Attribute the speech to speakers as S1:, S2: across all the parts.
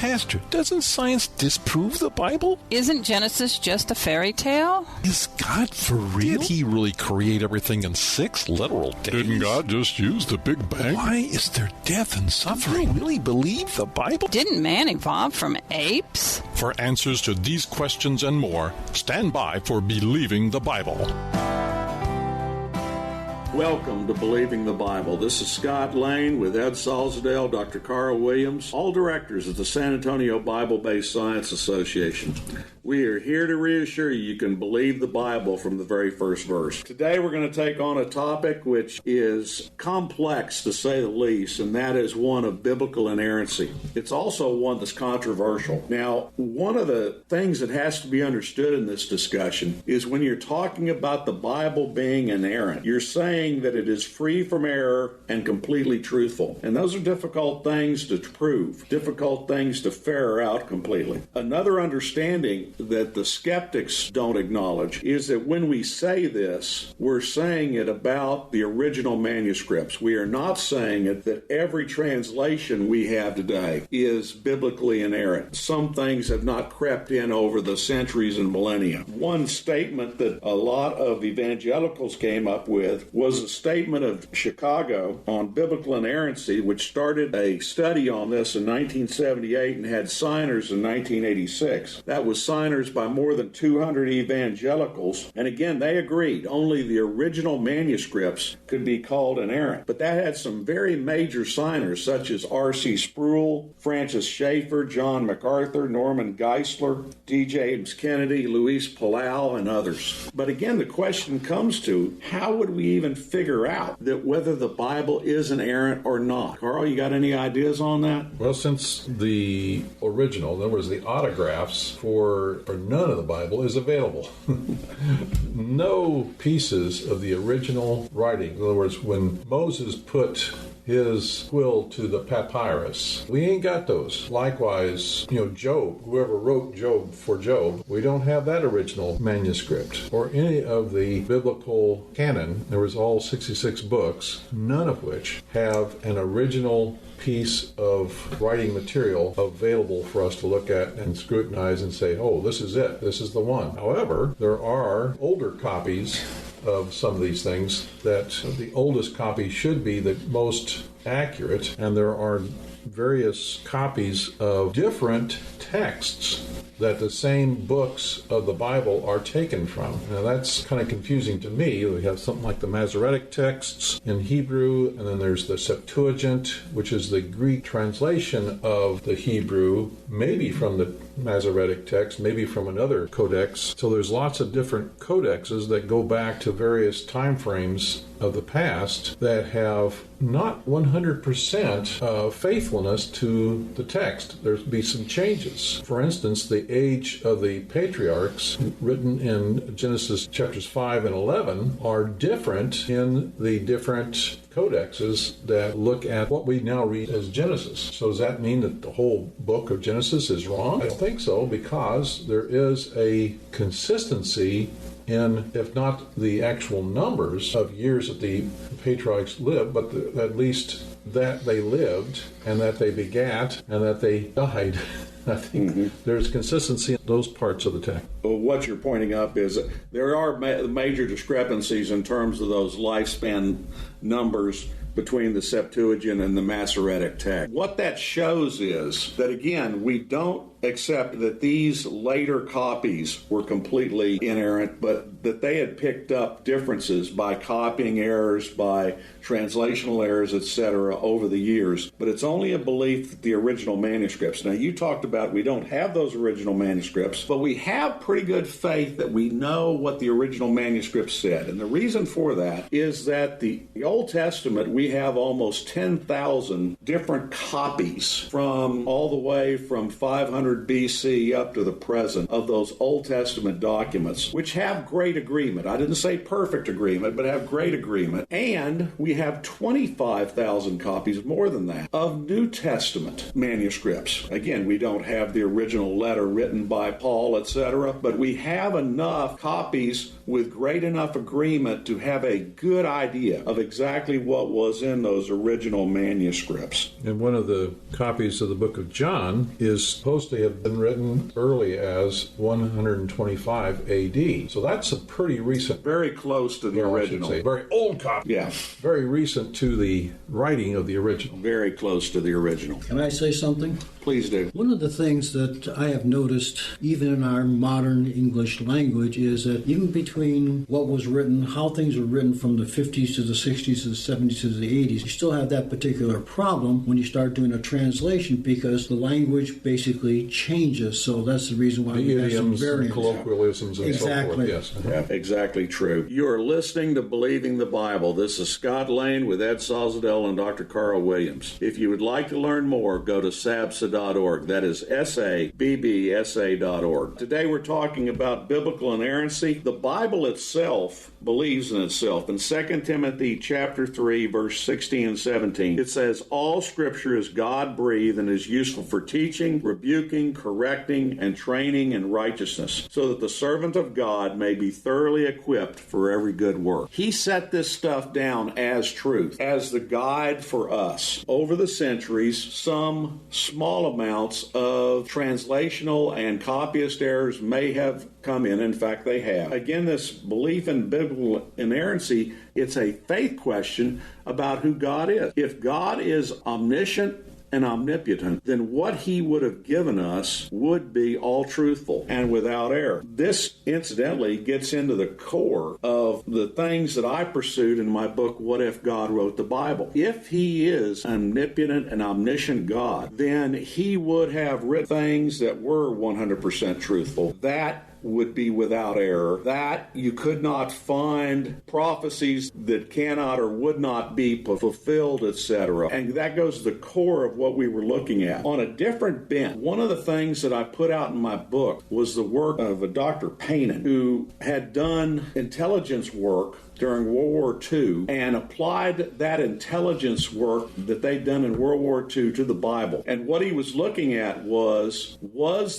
S1: Pastor, doesn't science disprove the Bible?
S2: Isn't Genesis just a fairy tale?
S1: Is God for real? Did he really create everything in 6 literal days?
S3: Didn't God just use the Big Bang?
S1: Why is there death and suffering? Do you really believe the Bible?
S2: Didn't man evolve from apes?
S3: For answers to these questions and more, stand by for Believing the Bible.
S4: Welcome to Believing the Bible. This is Scott Lane with Ed Salzadale, Dr. Carl Williams, all directors of the San Antonio Bible-Based Science Association. We are here to reassure you can believe the Bible from the very first verse. Today we're going to take on a topic which is complex, to say the least, and that is one of biblical inerrancy. It's also one that's controversial. Now, one of the things that has to be understood in this discussion is when you're talking about the Bible being inerrant, you're saying that it is free from error and completely truthful. And those are difficult things to prove, difficult things to ferret out completely. Another understanding that the skeptics don't acknowledge is that when we say this, we're saying it about the original manuscripts. We are not saying it that every translation we have today is biblically inerrant. Some things have not crept in over the centuries and millennia. One statement that a lot of evangelicals came up with was a statement of Chicago on biblical inerrancy, which started a study on this in 1978 and had signers in 1986. That was signers by more than 200 evangelicals, and again, they agreed only the original manuscripts could be called inerrant. But that had some very major signers, such as R.C. Sproul, Francis Schaeffer, John MacArthur, Norman Geisler, D. James Kennedy, Luis Palau, and others. But again, the question comes to, how would we even figure out that whether the Bible is inerrant or not? Carl, you got any ideas on that?
S5: Well, since the original, in other words, the autographs for none of the Bible is available. No pieces of the original writing. In other words, when Moses put his quill to the papyrus, we ain't got those. Likewise, Job, whoever wrote Job for Job, we don't have that original manuscript. Or any of the biblical canon. There was all 66 books, none of which have an original piece of writing material available for us to look at and scrutinize and say, oh, this is it, this is the one. However, there are older copies of some of these things that the oldest copy should be the most accurate, and there are various copies of different texts that the same books of the Bible are taken from. Now that's kind of confusing to me. We have something like the Masoretic texts in Hebrew, and then there's the Septuagint, which is the Greek translation of the Hebrew, maybe from the Masoretic text, maybe from another codex. So there's lots of different codexes that go back to various time frames of the past that have not 100% faithfulness to the text. There'll be some changes. For instance, the age of the patriarchs written in Genesis chapters 5 and 11 are different in the different codexes that look at what we now read as Genesis. So does that mean that the whole book of Genesis is wrong? I don't think so, because there is a consistency in, if not the actual numbers of years that the patriarchs lived, but at least that they lived and that they begat and that they died. I think there's consistency in those parts of the text.
S4: Well, what you're pointing up is that there are major discrepancies in terms of those lifespan numbers between the Septuagint and the Masoretic text. What that shows is that, again, we don't accept that these later copies were completely inerrant, but that they had picked up differences by copying errors, by translational errors, etc., over the years. But it's only a belief that the original manuscripts. Now, you talked about we don't have those original manuscripts, but we have pretty good faith that we know what the original manuscripts said. And the reason for that is that the Old Testament, we have almost 10,000 different copies from all the way from 500 BC up to the present of those Old Testament documents, which have great agreement. I didn't say perfect agreement, but have great agreement. And we have 25,000 copies, more than that, of New Testament manuscripts. Again, we don't have the original letter written by Paul, etc., but we have enough copies with great enough agreement to have a good idea of exactly what was in those original manuscripts.
S5: And one of the copies of the book of John is supposed to have been written early as 125 AD. So that's a pretty recent.
S4: Very close to the original.
S5: Very old copy.
S4: Yeah.
S5: Very recent to the writing of the original.
S4: Very close to the original.
S6: Can I say something?
S4: Please do.
S6: One of the things that I have noticed, even in our modern English language, is that even between what was written, how things were written from the 50s to the 60s to the 70s to the 80s, you still have that particular problem when you start doing a translation because the language basically changes. So that's the reason why we have some
S5: idioms,
S6: variants.
S5: colloquialisms, and so forth. Yes.
S4: Yeah, exactly true. You are listening to Believing the Bible. This is Scott Lane with Ed Salzadell and Dr. Carl Williams. If you would like to learn more, go to sabsa.org. That is sabbsa.org. Today we're talking about biblical inerrancy. The Bible itself believes in itself. In 2 Timothy chapter 3, verse 16 and 17, it says, all Scripture is God-breathed and is useful for teaching, rebuking, correcting, and training in righteousness, so that the servant of God may be thoroughly equipped for every good work. He set this stuff down as truth, as the guide for us. Over the centuries, some small amounts of translational and copyist errors may have come in. In fact, they have. Again, this belief in biblical inerrancy, it's a faith question about who God is. If God is omniscient and omnipotent, then what he would have given us would be all truthful and without error. This, incidentally, gets into the core of the things that I pursued in my book, What If God Wrote the Bible? If he is omnipotent and omniscient God, then he would have written things that were 100% truthful. That would be without error, that you could not find prophecies that cannot or would not be fulfilled, etc. And that goes to the core of what we were looking at. On a different bent, one of the things that I put out in my book was the work of a Dr. Paynon, who had done intelligence work during World War II and applied that intelligence work that they'd done in World War II to the Bible. And what he was looking at was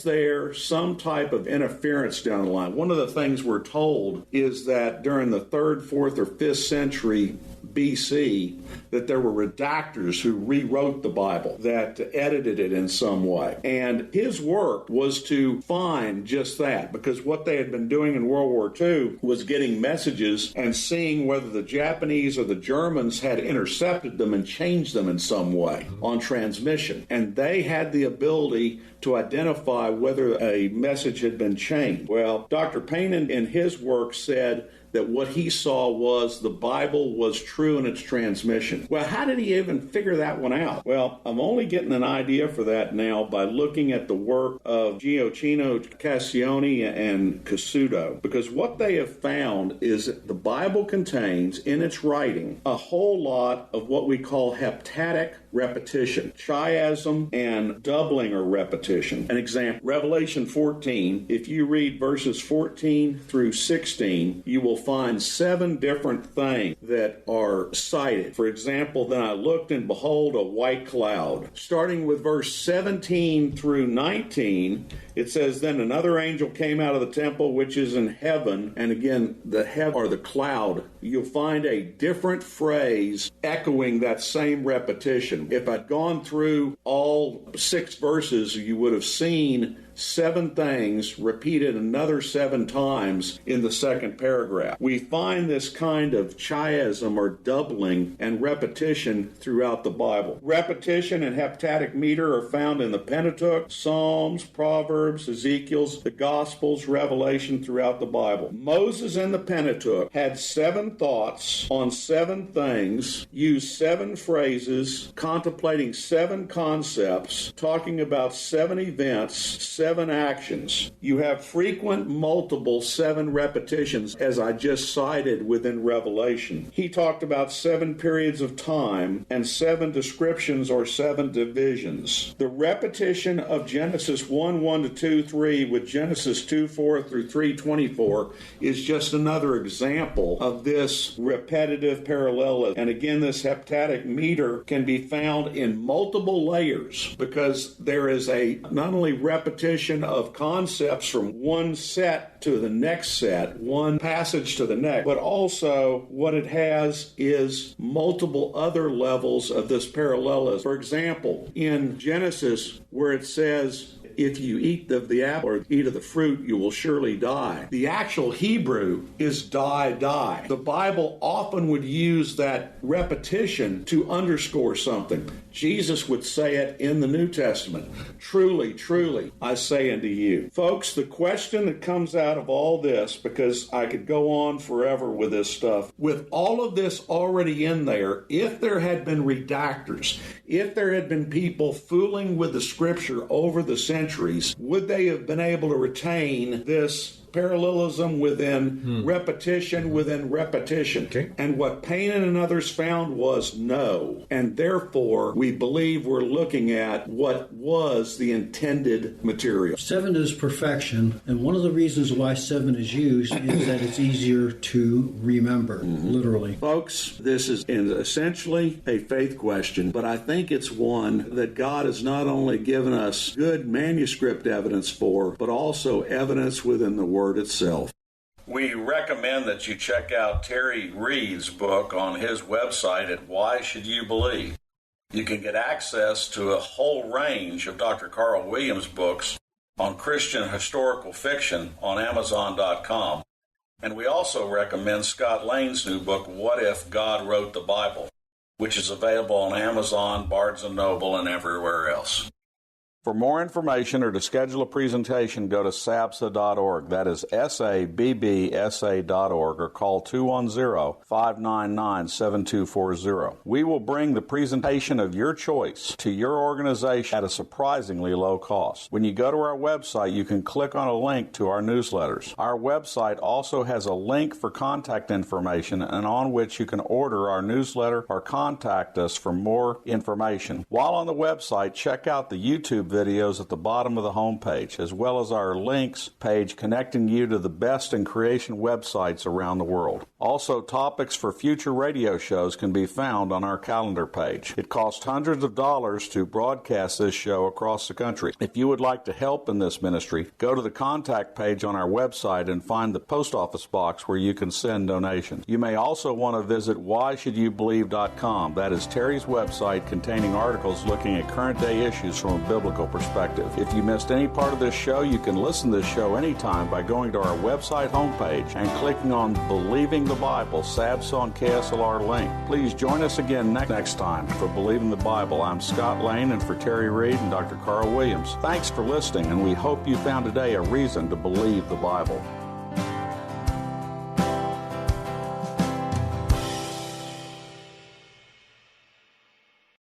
S4: there some type of interference down the line? One of the things we're told is that during the 3rd, 4th, or 5th century BC, that there were redactors who rewrote the Bible, that edited it in some way. And his work was to find just that, because what they had been doing in World War II was getting messages and seeing whether the Japanese or the Germans had intercepted them and changed them in some way on transmission. And they had the ability to identify whether a message had been changed. Well, Dr. Paynon in his work said that what he saw was the Bible was true in its transmission. Well, how did he even figure that one out? Well, I'm only getting an idea for that now by looking at the work of Gioacchino Cassioni and Cassuto, because what they have found is that the Bible contains in its writing a whole lot of what we call heptatic repetition, chiasm, and doubling or repetition. An example, Revelation 14, if you read verses 14 through 16, you will find 7 different things that are cited. For example, then I looked and behold a white cloud. Starting with verse 17 through 19, it says, then another angel came out of the temple which is in heaven, and again, the heaven or the cloud. You'll find a different phrase echoing that same repetition. If I'd gone through all 6 verses, you would have seen 7 things repeated another 7 times in the second paragraph. We find this kind of chiasm or doubling and repetition throughout the Bible. Repetition and heptatic meter are found in the Pentateuch, Psalms, Proverbs, Ezekiel's, the Gospels, Revelation throughout the Bible. Moses in the Pentateuch had 7 thoughts on 7 things, used 7 phrases, contemplating 7 concepts, talking about 7 events, 7 actions. You have frequent, multiple 7 repetitions, as I just cited within Revelation. He talked about 7 periods of time and 7 descriptions or 7 divisions. The repetition of Genesis 1:1 2:3 with Genesis 2:4 through 3:24 is just another example of this repetitive parallelism. And again, this heptadic meter can be found in multiple layers because there is a not only repetition of concepts from one set to the next set, one passage to the next, but also what it has is multiple other levels of this parallelism. For example, in Genesis, where it says, if you eat of the apple or eat of the fruit, you will surely die. The actual Hebrew is die. The Bible often would use that repetition to underscore something. Jesus would say it in the New Testament. Truly, truly, I say unto you. Folks, the question that comes out of all this, because I could go on forever with this stuff, with all of this already in there, if there had been redactors, if there had been people fooling with the Scripture over the centuries, would they have been able to retain this parallelism within repetition within repetition?
S5: Okay.
S4: And what Payne and others found was no. And therefore, we believe we're looking at what was the intended material.
S6: 7 is perfection, and one of the reasons why 7 is used is that it's easier to remember, literally.
S4: Folks, this is essentially a faith question, but I think it's one that God has not only given us good manuscript evidence for, but also evidence within the Word itself. We recommend that you check out Terry Reed's book on his website at Why Should You Believe. You can get access to a whole range of Dr. Carl Williams' books on Christian historical fiction on Amazon.com. And we also recommend Scott Lane's new book, What If God Wrote the Bible, which is available on Amazon, Barnes & Noble, and everywhere else. For more information or to schedule a presentation, go to sabsa.org. That is sabbsa.org, or call 210-599-7240. We will bring the presentation of your choice to your organization at a surprisingly low cost. When you go to our website, you can click on a link to our newsletters. Our website also has a link for contact information and on which you can order our newsletter or contact us for more information. While on the website, check out the YouTube videos at the bottom of the homepage, as well as our links page connecting you to the best in creation websites around the world. Also, topics for future radio shows can be found on our calendar page. It costs hundreds of dollars to broadcast this show across the country. If you would like to help in this ministry, go to the contact page on our website and find the post office box where you can send donations. You may also want to visit whyshouldyoubelieve.com. That is Terry's website containing articles looking at current day issues from a biblical perspective. If you missed any part of this show, you can listen to this show anytime by going to our website homepage and clicking on Believing the Bible, SABSA and KSLR link. Please join us again next time for Believing the Bible. I'm Scott Lane, and for Terry Reed and Dr. Carl Williams. Thanks for listening, and we hope you found today a reason to believe the Bible.